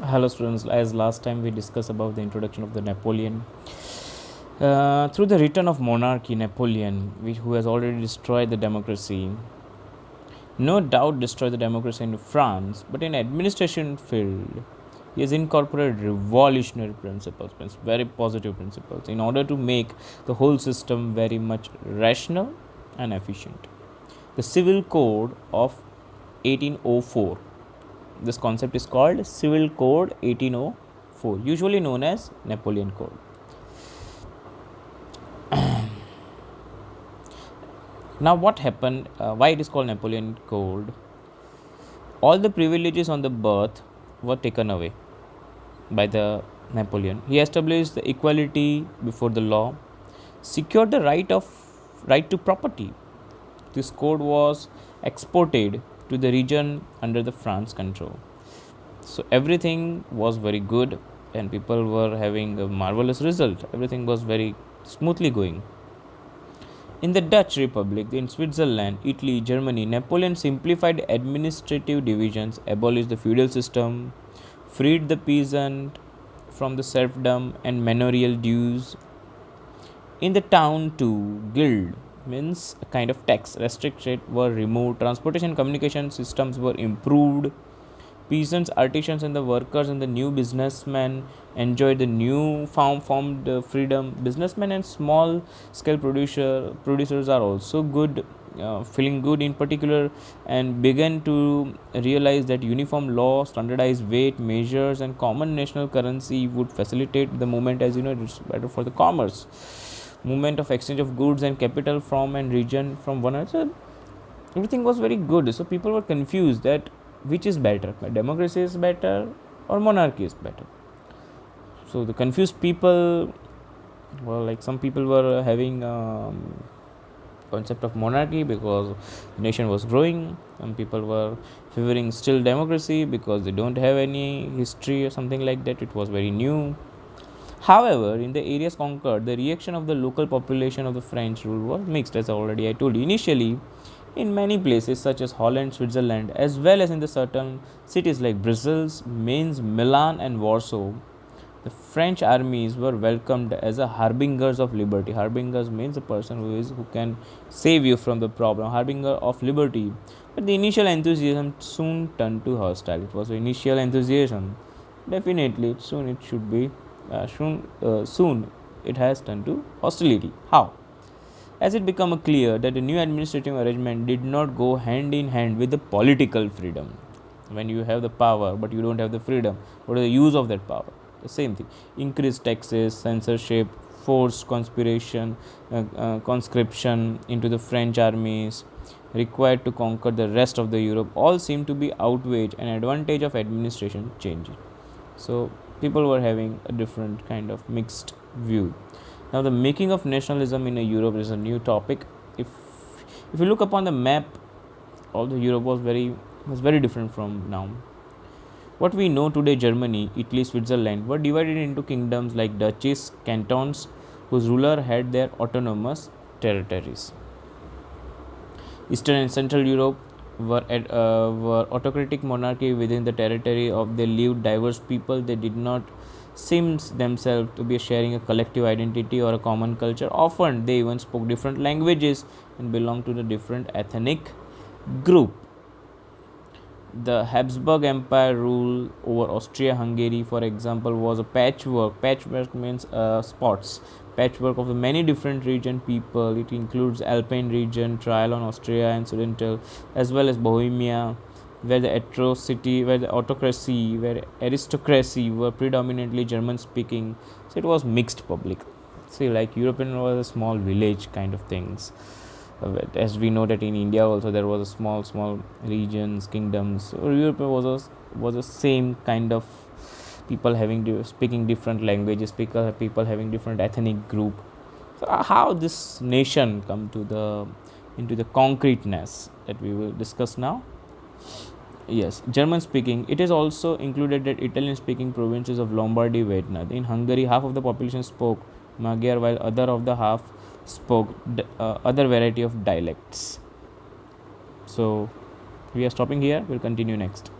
Hello students, as last time we discussed about the introduction of the Napoleon. Through the return of monarchy, Napoleon, who has already destroyed the democracy, no doubt destroyed the democracy in France, but in administration field, he has incorporated revolutionary principles, very positive principles, in order to make the whole system very much rational and efficient. The Civil Code of 1804. This concept is called Civil Code 1804, usually known as Napoleon Code. Now, what happened? Why it is called Napoleon Code? All the privileges on the birth were taken away by the Napoleon. He established the equality before the law, secured the right to property. This code was exported to the region under the France control. So everything was very good, and people were having a marvelous result. Everything was very smoothly going. In the Dutch Republic, in Switzerland, Italy, Germany, Napoleon simplified administrative divisions, abolished the feudal system, freed the peasant from the serfdom and manorial dues. In the town too, guild means a kind of tax restrictions were removed, transportation communication systems were improved, peasants, artisans, and the workers and the new businessmen enjoyed the new formed freedom. Businessmen and small scale producers are also good, feeling good in particular, and began to realize that uniform law, standardized weight measures, and common national currency would facilitate the movement. As you know, it's better for the commerce movement of exchange of goods and capital from and region from one another. So everything was very good. So people were confused that which is better, democracy is better or monarchy is better. So the confused people, well, like some people were having concept of monarchy because the nation was growing. Some people were favoring still democracy because they don't have any history or something like that. It was very new. However, in the areas conquered, the reaction of the local population of the French rule was mixed, as already I told you. Initially, in many places such as Holland, Switzerland, as well as in the certain cities like Brussels, Mainz, Milan, and Warsaw, the French armies were welcomed as a harbingers of liberty. Harbingers means a person who can save you from the problem. Harbinger of liberty. But the initial enthusiasm soon turned to hostile. It was the initial enthusiasm. Definitely, soon it should be. Soon it has turned to hostility. How? As it became clear that the new administrative arrangement did not go hand in hand with the political freedom. When you have the power but you don't have the freedom, what is the use of that power? The same thing. Increased taxes, censorship, forced conscription into the French armies required to conquer the rest of the Europe all seemed to be outweighed an advantage of administration change. So people were having a different kind of mixed view. Now, the making of nationalism in Europe is a new topic. If you look upon the map, all the Europe was very different from now. What we know today, Germany, Italy, Switzerland, were divided into kingdoms like duchies, cantons, whose ruler had their autonomous territories. Eastern and Central Europe were autocratic monarchy within the territory of they lived diverse people. They did not seem themselves to be sharing a collective identity or a common culture. Often they even spoke different languages and belonged to the different ethnic group. The Habsburg Empire rule over Austria-Hungary, for example, was a patchwork. Patchwork means spots. Patchwork of the many different region people. It includes Alpine region, Trial on Austria and Sudental, as well as Bohemia, where the autocracy, where aristocracy were predominantly German-speaking. So it was mixed public. See, like European was a small village kind of things. As we know that in India also there was a small regions, kingdoms. So Europe was a same kind of people speaking different languages, people having different ethnic group. So how this nation come to the into the concreteness that we will discuss now. Yes, German speaking. It is also included that Italian speaking provinces of Lombardy, Vietnam. In Hungary, half of the population spoke Magyar, while other of the half spoke other variety of dialects. So we are stopping here. We'll continue next.